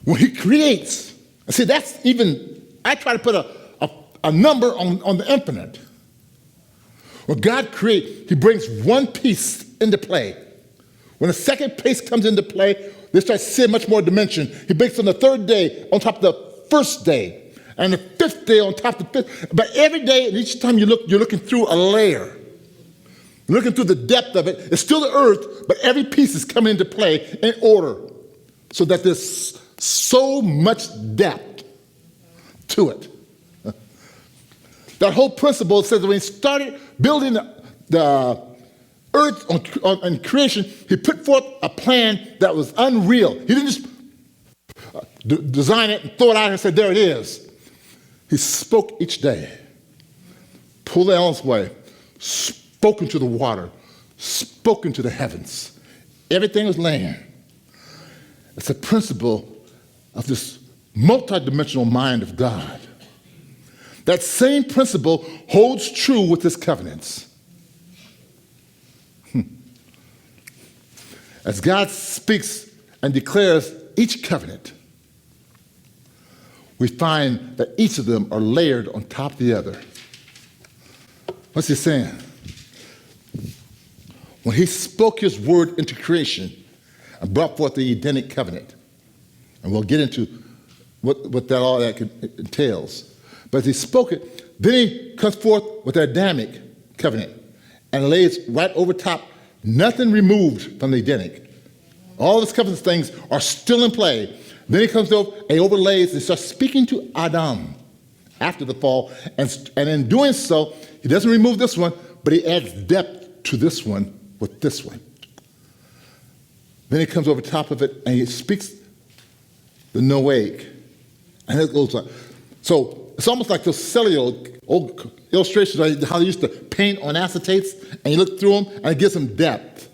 when he creates, see, that's even, I try to put a number on the infinite. When God creates, he brings one piece into play. When the second piece comes into play, they start seeing much more dimension. He brings on the third day on top of the first day, and the fifth day on top of the fifth. But every day, and each time you look, you're looking through a layer. You're looking through the depth of it. It's still the earth, but every piece is coming into play in order, so that there's so much depth to it. That whole principle says that when he started building the earth on creation, he put forth a plan that was unreal. He didn't just design it and throw it out and say, there it is. He spoke each day, pulled the elements away, spoke into the water, spoke into the heavens. Everything was laying. It's a principle of this multidimensional mind of God. That same principle holds true with his covenants. As God speaks and declares each covenant, we find that each of them are layered on top of the other. What's he saying? When he spoke his word into creation and brought forth the Edenic covenant, and we'll get into what all that entails. But as he spoke it, then he comes forth with the Adamic covenant and lays right over top, nothing removed from the Edenic. All these covenant things are still in play. Then he comes over and overlays and starts speaking to Adam after the fall. And in doing so, he doesn't remove this one, but he adds depth to this one with this one. Then he comes over top of it and he speaks the Noahic. And it goes on. So it's almost like those cellular old illustrations, how they used to paint on acetates, and you look through them and it gives them depth.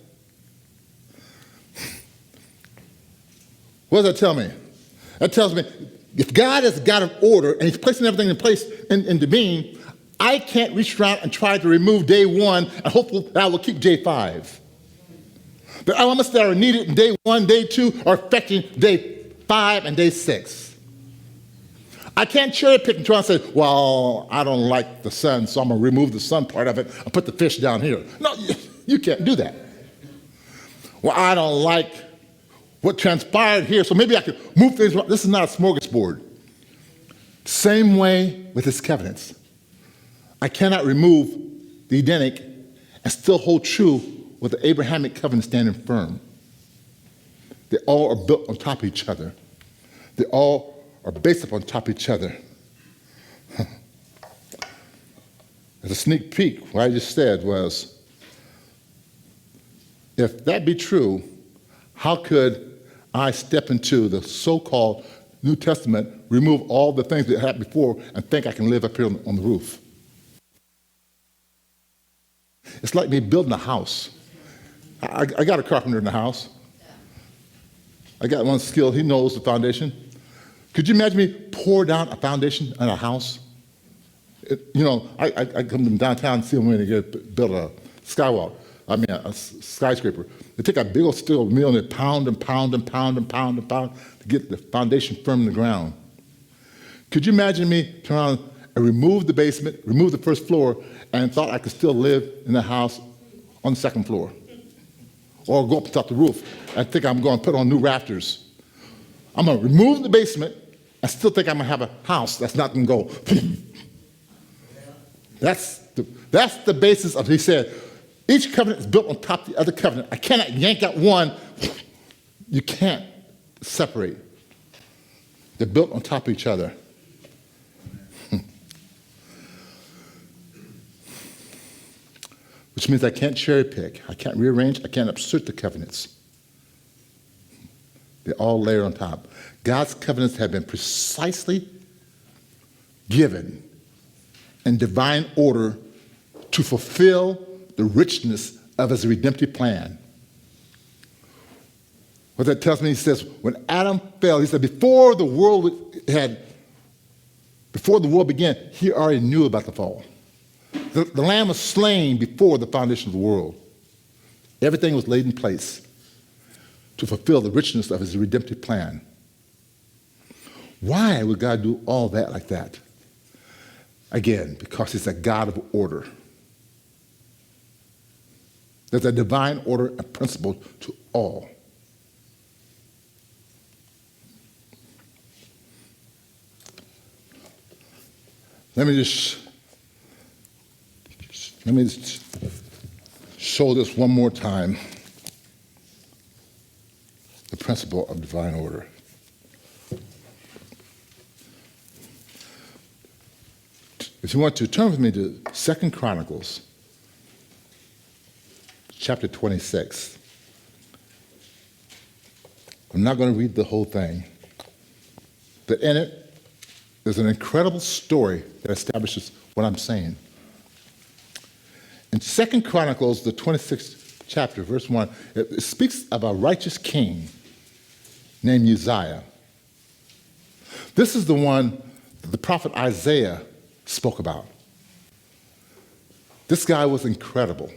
What does that tell me? That tells me if God is a God of order and he's placing everything in place into being, I can't reach around and try to remove day one and hope that I will keep day 5. The elements that are needed in day 1, day 2 are affecting day 5 and day 6. I can't cherry pick and try and say, well, I don't like the sun, so I'm going to remove the sun part of it and put the fish down here. No, you can't do that. Well, I don't like what transpired here, so maybe I could move things around. This is not a smorgasbord. Same way with his covenants. I cannot remove the Edenic and still hold true with the Abrahamic covenant standing firm. They all are built on top of each other. They all are based upon top of each other. As a sneak peek, what I just said was, if that be true, how could I step into the so-called New Testament, remove all the things that happened before, and think I can live up here on the roof? It's like me building a house. I got a carpenter in the house. I got one skill, he knows the foundation. Could you imagine me pour down a foundation on a house? I come to downtown and see them when they build a a skyscraper. They take a big old steel mill and they pound and pound and pound and pound and pound to get the foundation firm in the ground. Could you imagine me turn around and remove the basement, remove the first floor, and thought I could still live in the house on the second floor? Or go up to top the roof and think I'm going to put on new rafters. I'm going to remove the basement and still think I'm going to have a house that's not going to go. That's the basis of, he said, each covenant is built on top of the other covenant. I cannot yank out one. You can't separate. They're built on top of each other. Which means I can't cherry pick. I can't rearrange. I can't assert the covenants. They all layer on top. God's covenants have been precisely given in divine order to fulfill the richness of his redemptive plan. What that tells me, he says, when Adam fell, he said, before the world began, he already knew about the fall. The lamb was slain before the foundation of the world. Everything was laid in place to fulfill the richness of his redemptive plan. Why would God do all that like that? Again, because he's a God of order. There's a divine order and principle to all. Let me just show this one more time. The principle of divine order. If you want to turn with me to 2 Chronicles, chapter 26. I'm not going to read the whole thing, but in it, there's an incredible story that establishes what I'm saying. In 2 Chronicles, the 26th chapter, verse 1, it speaks of a righteous king named Uzziah. This is the one that the prophet Isaiah spoke about. This guy was incredible.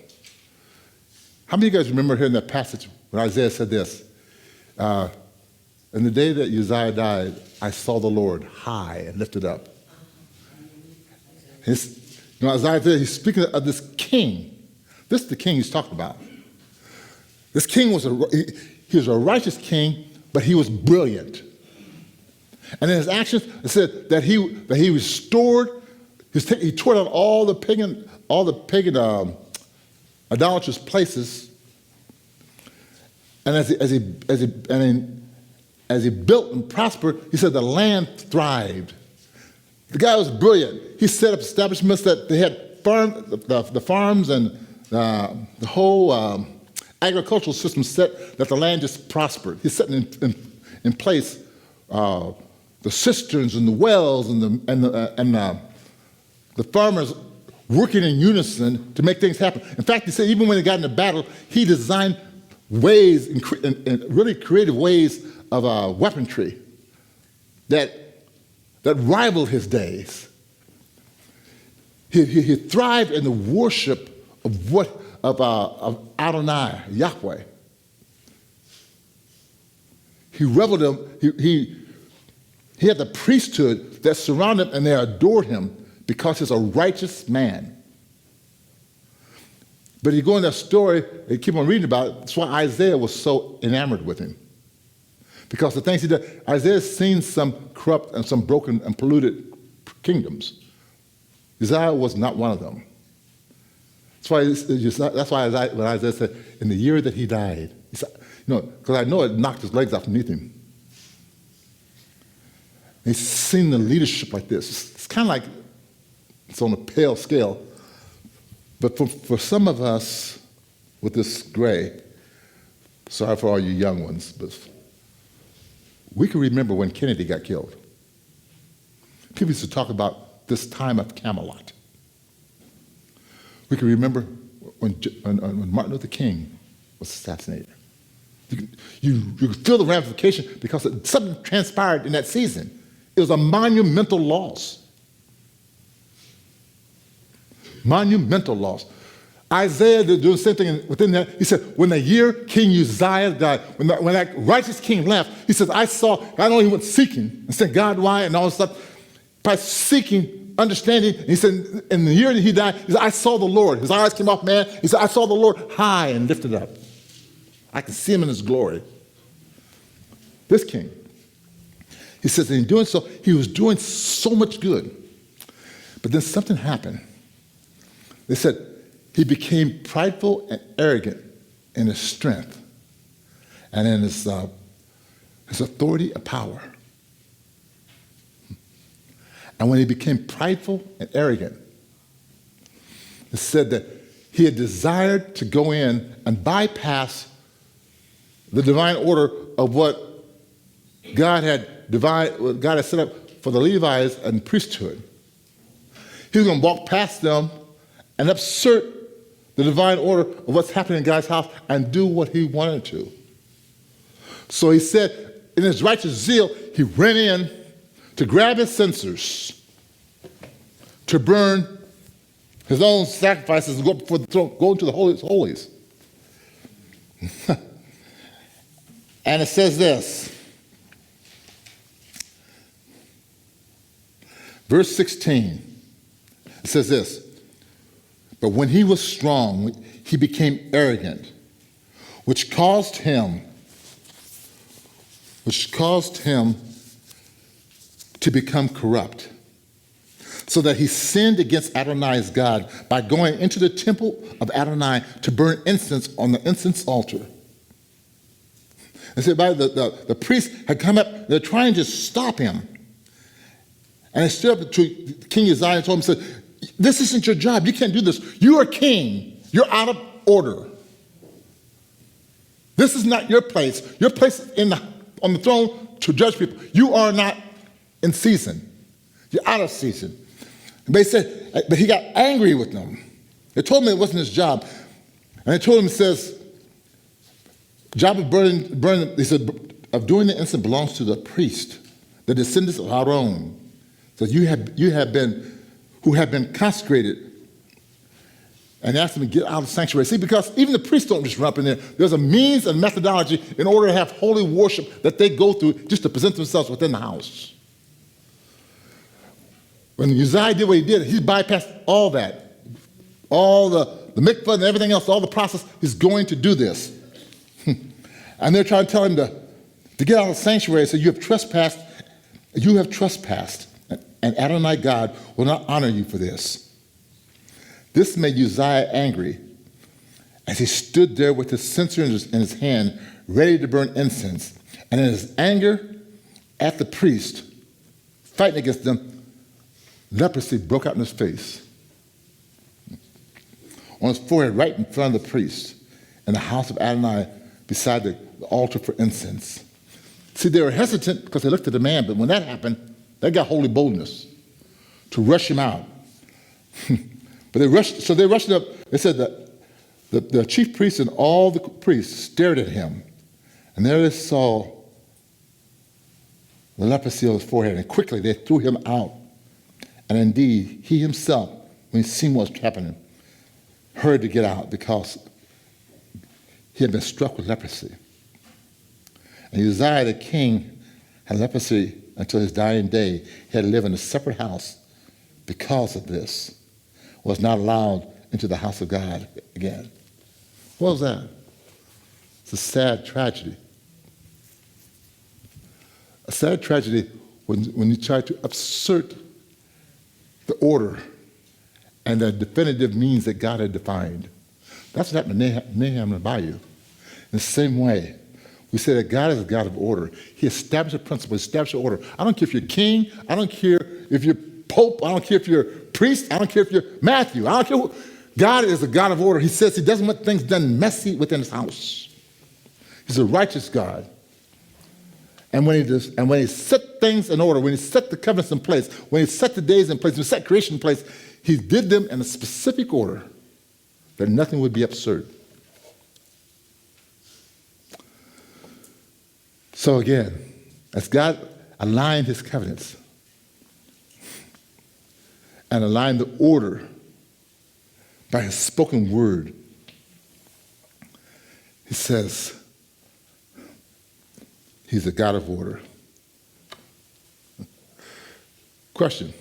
How many of you guys remember hearing that passage when Isaiah said this? In the day that Uzziah died, I saw the Lord high and lifted up. Isaiah, he's speaking of this king. This is the king he's talking about. This king was he was a righteous king, but he was brilliant. And in his actions, it said that he restored. He tore down all the pagan idolatrous places. And as he built and prospered, he said the land thrived. The guy was brilliant. He set up establishments that they had the farms and the whole agricultural system set that the land just prospered. He's setting in place the cisterns and the wells and the farmers working in unison to make things happen. In fact, he said even when they got into battle, he designed ways and really creative ways of weaponry that rivaled his days. He thrived in the worship of Adonai, Yahweh. He reveled him. He had the priesthood that surrounded him, and they adored him because he's a righteous man. But you go in that story, and keep on reading about it. That's why Isaiah was so enamored with him. Because the things he did, Isaiah's seen some corrupt and some broken and polluted kingdoms. Uzziah was not one of them. That's why when Isaiah said, in the year that he died, he said, because I know it knocked his legs off beneath him. And he's seen the leadership like this. It's kind of like it's on a pale scale. But for some of us with this gray, sorry for all you young ones, but we can remember when Kennedy got killed. People used to talk about this time of Camelot. We can remember when Martin Luther King was assassinated. You could feel the ramification because something transpired in that season. It was a monumental loss. Monumental loss. Isaiah did the same thing within that. He said, when the year King Uzziah died, when that righteous king left, he says, I know he went seeking and said, God, why? And all this stuff. By seeking, understanding, and he said, in the year that he died, he said, I saw the Lord. His eyes came off man. He said, I saw the Lord high and lifted up. I could see him in his glory. This king. He says, in doing so, he was doing so much good. But then something happened. They said, he became prideful and arrogant in his strength and in his authority and power. And when he became prideful and arrogant, it said that he had desired to go in and bypass the divine order of what God had set up for the Levites and priesthood. He was going to walk past them and assert the divine order of what's happening in God's house and do what he wanted to. So he said, in his righteous zeal, he ran in to grab his censers, to burn his own sacrifices and go before the throne, go into the holiest holies. And it says this. Verse 16, it says this, but when he was strong, he became arrogant, which caused him to become corrupt, so that he sinned against Adonai's God by going into the temple of Adonai to burn incense on the incense altar. And so the priest had come up, they're trying to stop him. And they stood up to King Uzziah and told him, said, this isn't your job. You can't do this. You are king. You're out of order. This is not your place. Your place is on the throne to judge people. You are not in season. You're out of season. But he got angry with them. They told him it wasn't his job. And they told him, it says, job of burning, he said, of doing the incense belongs to the priest, the descendants of Aaron. So who have been consecrated. And asked them to get out of the sanctuary. See, because even the priests don't just run up in there. There's a means and methodology in order to have holy worship that they go through just to present themselves within the house. When Uzziah did what he did, he bypassed all that. All the mikvah and everything else, all the process, he's going to do this. And they're trying to tell him to get out of the sanctuary. So you have trespassed, and Adonai God will not honor you for this. This made Uzziah angry as he stood there with his censer in his hand, ready to burn incense. And in his anger at the priest, fighting against them, leprosy broke out in his face, on his forehead, right in front of the priest, in the house of Adonai, beside the altar for incense. See, they were hesitant because they looked at the man, but when that happened, they got holy boldness to rush him out. But they rushed up. They said that the chief priest and all the priests stared at him, and there they saw the leprosy on his forehead, and quickly they threw him out. And indeed, he himself, when he seen what was happening, hurried to get out because he had been struck with leprosy. And Uzziah the king had leprosy until his dying day. He had to live in a separate house because of this. Was not allowed into the house of God again. What was that? It's a sad tragedy. A sad tragedy when you try to assert the order and the definitive means that God had defined. That's what happened to Nahum and Rabbi. In the same way, we say that God is a God of order. He established a principle, established an order. I don't care if you're king, I don't care if you're Pope, I don't care if you're priest, I don't care if you're Matthew, I don't care who. God is a God of order. He says he doesn't want things done messy within his house. He's a righteous God. And when he set things in order, when he set the covenants in place, when he set the days in place, when he set creation in place, he did them in a specific order that nothing would be absurd. So again, as God aligned his covenants and aligned the order by his spoken word, he says he's a God of order. Question.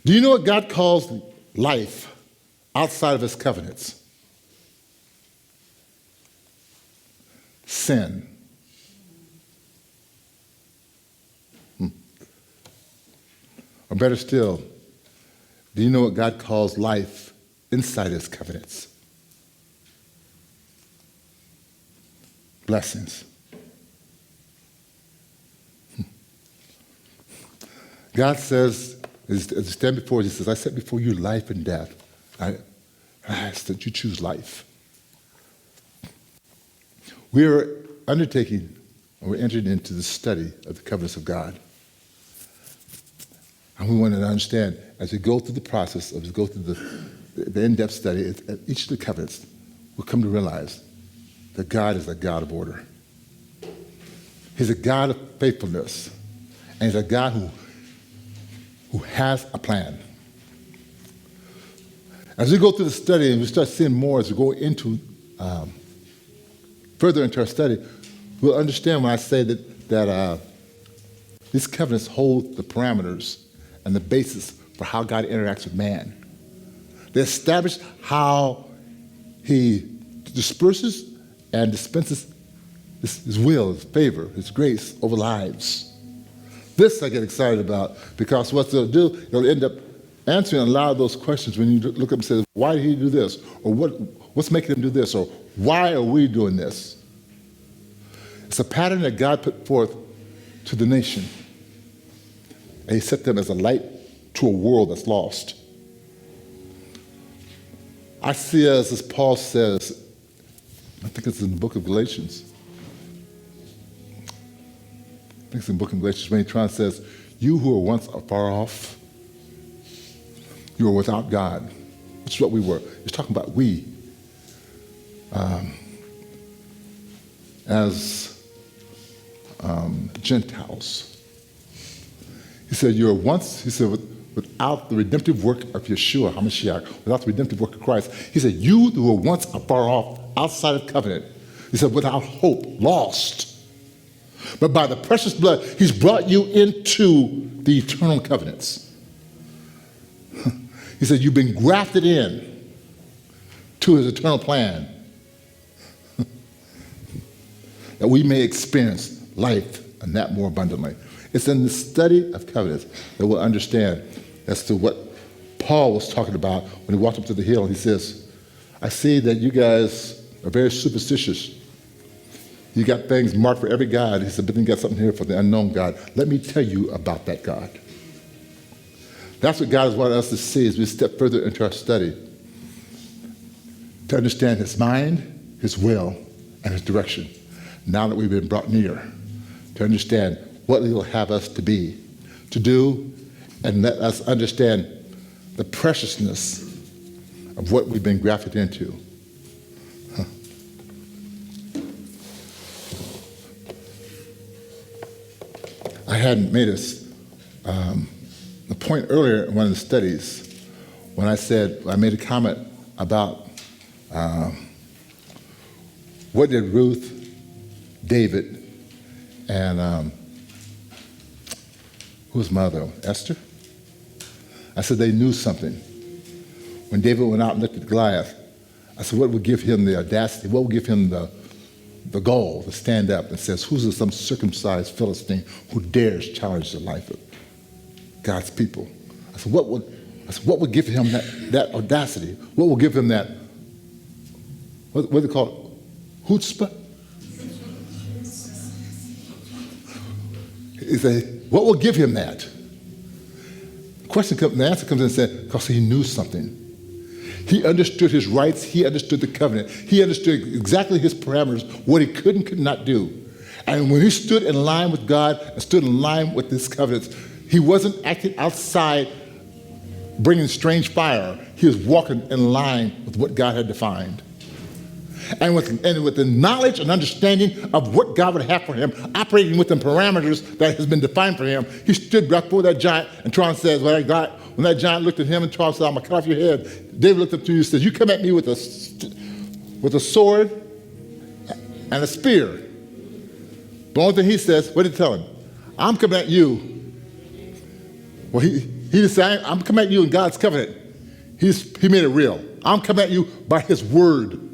Do you know what God calls life outside of his covenants? Sin. Or better still, do you know what God calls life inside his covenants? Blessings. God says, as you stand before us, he says, I set before you life and death. I ask that you choose life. We are undertaking, or we're entering into the study of the covenants of God. And we want to understand, as we go through the process, as we go through the in-depth study at each of the covenants, we'll come to realize that God is a God of order. He's a God of faithfulness. And he's a God who has a plan. As we go through the study and we start seeing more as we go into further into our study, we'll understand when I say that These covenants hold the parameters and the basis for how God interacts with man. They establish how he disperses and dispenses his will, his favor, his grace over lives. This I get excited about, because what they'll do, they'll end up answering a lot of those questions when you look up and say, why did he do this? Or what's making him do this? Or why are we doing this? It's a pattern that God put forth to the nation. And he set them as a light to a world that's lost. I see us, as Paul says, I think it's in the book of Galatians. I think it's in the book of Galatians when he tries to says, you who were once afar off, you were without God, which is what we were. He's talking about we. As Gentiles. He said, you were once, he said, without the redemptive work of Yeshua, HaMashiach, without the redemptive work of Christ, he said, you who were once afar off, outside of covenant, he said, without hope, lost. But by the precious blood, he's brought you into the eternal covenants. He said, you've been grafted in to his eternal plan that we may experience life and that more abundantly. It's in the study of covenants that we'll understand as to what Paul was talking about when he walked up to the hill. He says, I see that you guys are very superstitious. You got things marked for every God. He said, but then you got something here for the unknown God. Let me tell you about that God. That's what God has wanted us to see as we step further into our study, to understand his mind, his will, and his direction. Now that we've been brought near, to understand what he will have us to be, to do, and let us understand the preciousness of what we've been grafted into. I hadn't made a point earlier in one of the studies when I made a comment about what did Ruth, David, and who was mother? Esther? I said they knew something. When David went out and looked at Goliath, I said, what would give him the audacity? What would give him the gall to stand up and says, who's some circumcised Philistine who dares challenge the life of God's people? I said, what would give him that audacity? What will give him that, what do they call it? Chutzpah? He said, what will give him that? The answer comes in and said, because he knew something. He understood his rights. He understood the covenant. He understood exactly his parameters, what he could and could not do. And when he stood in line with God and stood in line with his covenants, he wasn't acting outside, bringing strange fire. He was walking in line with what God had defined. And with the knowledge and understanding of what God would have for him, operating within parameters that has been defined for him, he stood right before that giant, and Tron says, when that giant looked at him and Tron said, I'm going to cut off your head, David looked up to you and said, you come at me with a sword and a spear. The only thing he says, what did he tell him? I'm coming at you. Well, he just said, I'm coming at you in God's covenant. He made it real. I'm coming at you by his word.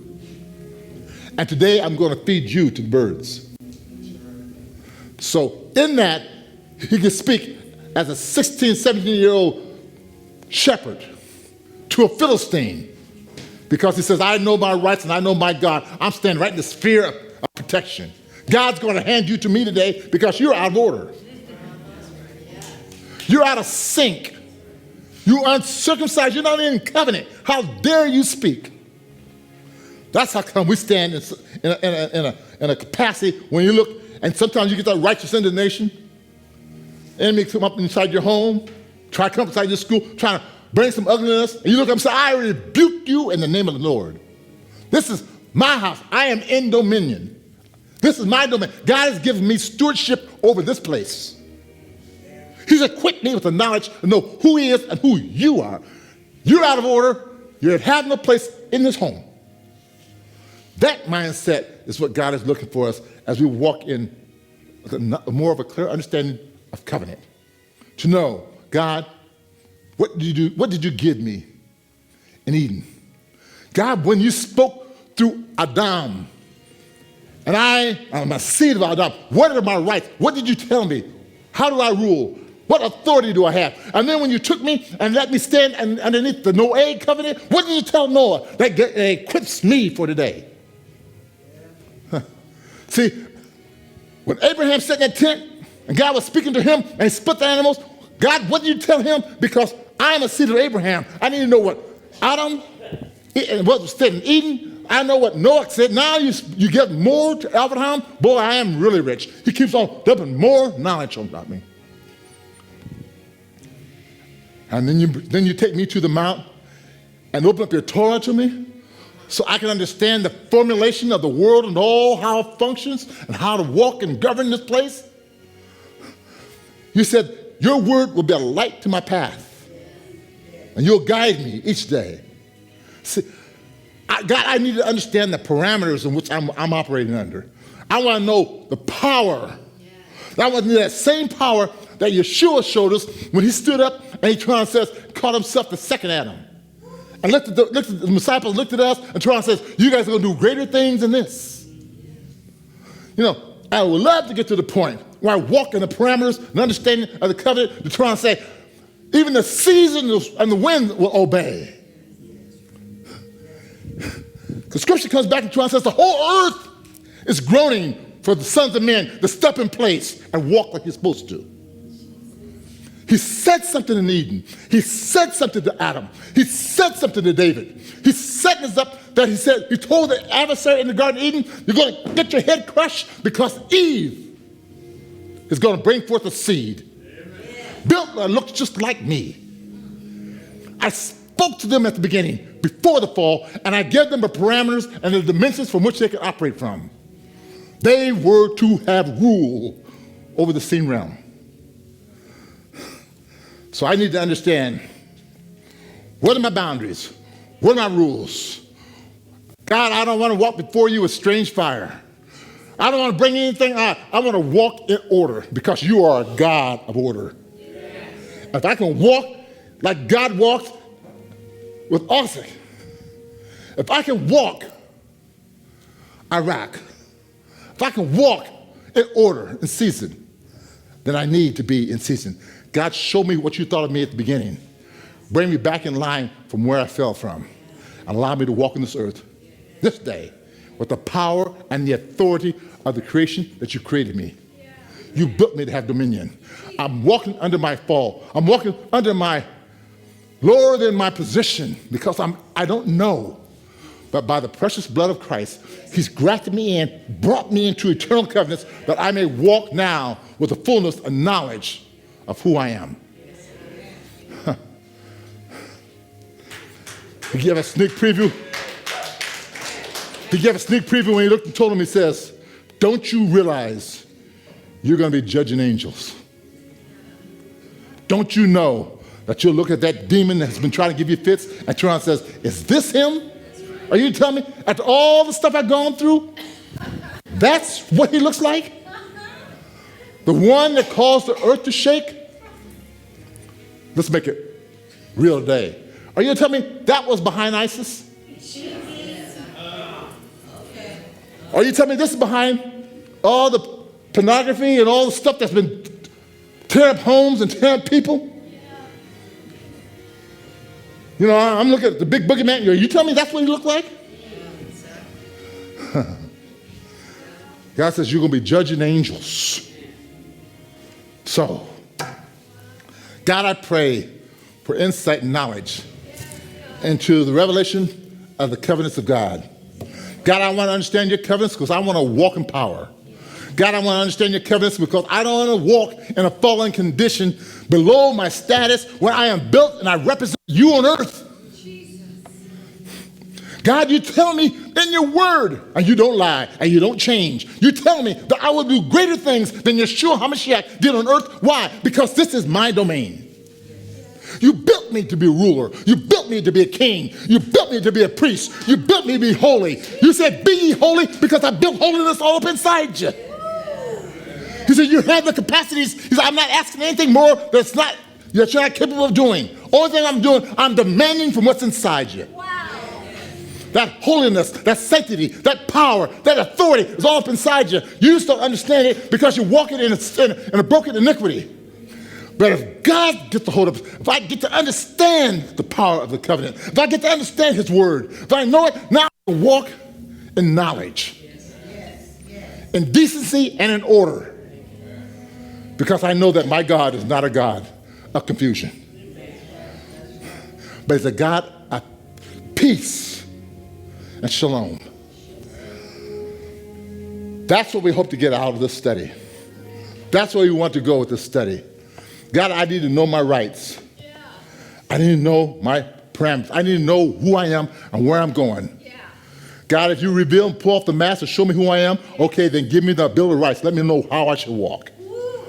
And today I'm going to feed you to the birds. So in that, he can speak as a 16, 17-year-old shepherd to a Philistine, because he says, I know my rights and I know my God. I'm standing right in the sphere of protection. God's going to hand you to me today because you're out of order. You're out of sync. You're uncircumcised. You're not in covenant. How dare you speak? That's how come we stand in a capacity when you look, and sometimes you get that righteous indignation. Enemy come up inside your home, try to come inside your school, trying to bring some ugliness, and you look up and say, I rebuke you in the name of the Lord. This is my house. I am in dominion. This is my domain. God has given me stewardship over this place. He's equipped me with the knowledge to know who he is and who you are. You're out of order. You have no place in this home. That mindset is what God is looking for us as we walk in more of a clear understanding of covenant. To know, God, what did you give me in Eden? God, when you spoke through Adam, and I am a seed of Adam, what are my rights? What did you tell me? How do I rule? What authority do I have? And then when you took me and let me stand underneath the Noah covenant, what did you tell Noah? That equips me for today. See, when Abraham sat in that tent and God was speaking to him and he split the animals, God, what did you tell him? Because I am a seed of Abraham. I need to know what Adam, what was said in Eden. I know what Noah said. Now you get more to Abraham. Boy, I am really rich. He keeps on dumping more knowledge about me. And then you take me to the mount and open up your Torah to me so I can understand the formulation of the world and all how it functions and how to walk and govern this place. You said, your word will be a light to my path and you'll guide me each day. See, God, I need to understand the parameters in which I'm operating under. I want to know the power. I want to know that same power that Yeshua showed us when he stood up and he called himself the second Adam. And the disciples looked at us and says, you guys are going to do greater things than this. You know, I would love to get to the point where I walk in the parameters and understanding of the covenant to try and say, even the seasons and the wind will obey. The scripture comes back and says the whole earth is groaning for the sons of men to step in place and walk like you're supposed to. He said something in Eden. He said something to Adam. He said something to David. He's setting this up that he told the adversary in the Garden of Eden, you're going to get your head crushed because Eve is going to bring forth a seed. Built that looks just like me. I spoke to them at the beginning, before the fall, and I gave them the parameters and the dimensions from which they could operate from. They were to have rule over the seen realm. So I need to understand, what are my boundaries? What are my rules? God, I don't want to walk before you with strange fire. I don't want to bring anything out. I want to walk in order because you are a God of order. Yes. If I can walk like God walked with Isaac, if I can walk Iraq, if I can walk in order, in season, then I need to be in season. God, show me what you thought of me at the beginning. Bring me back in line from where I fell from. And allow me to walk on this earth this day with the power and the authority of the creation that you created me. You built me to have dominion. I'm walking under my fall. I'm walking under my lower than my position because I don't know. But by the precious blood of Christ, he's grafted me in, brought me into eternal covenants that I may walk now with the fullness and knowledge of who I am. He gave a sneak preview. He gave a sneak preview when he looked and told him, he says, don't you realize you're going to be judging angels? Don't you know that you'll look at that demon that's been trying to give you fits and turn around and says, is this him? Are you telling me after all the stuff I've gone through, that's what he looks like? The one that caused the earth to shake? Let's make it real today. Are you telling me that was behind ISIS? Are you telling me this is behind all the pornography and all the stuff that's been tearing up homes and tearing up people? You know, I'm looking at the big boogeyman. You tell me that's what he looked like? God says you're going to be judging angels. So, God, I pray for insight and knowledge into the revelation of the covenants of God. God, I want to understand your covenants because I want to walk in power. God, I want to understand your covenants because I don't want to walk in a fallen condition below my status when I am built and I represent you on earth. God, you tell me in your word, and you don't lie, and you don't change. You tell me that I will do greater things than Yeshua HaMashiach did on earth. Why? Because this is my domain. You built me to be a ruler. You built me to be a king. You built me to be a priest. You built me to be holy. You said, be ye holy because I built holiness all up inside you. He said, you have the capacities. He said, I'm not asking anything more that you're not capable of doing. Only thing I'm doing, I'm demanding from what's inside you. Wow. That holiness, that sanctity, that power, that authority is all up inside you. You just don't understand it because you're walking in a broken iniquity. But if God gets a hold of it, if I get to understand the power of the covenant, if I get to understand his word, if I know it, now I can walk in knowledge, in decency and in order. Because I know that my God is not a God of confusion, but he's a God of peace and shalom. That's what we hope to get out of this study. That's where we want to go with this study. God, I need to know my rights. Yeah. I need to know my parameters. I need to know who I am and where I'm going. Yeah. God, if you reveal and pull off the mask and show me who I am, okay, then give me the Bill of Rights. Let me know how I should walk. Woo.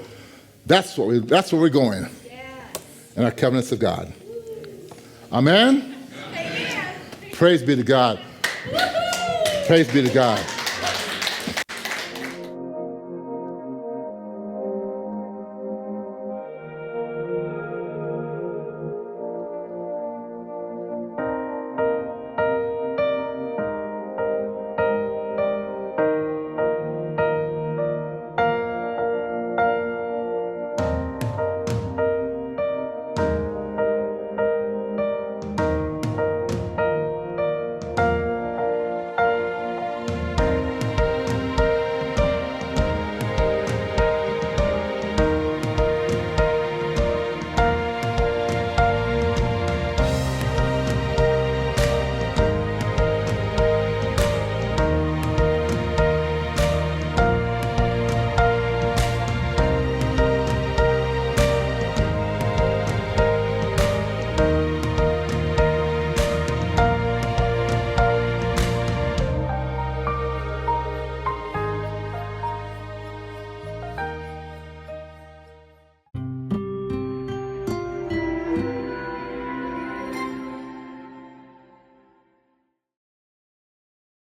That's where we're going. Yes. In our covenants of God. Amen? Amen. Praise be to God. Woo-hoo. Praise be to God.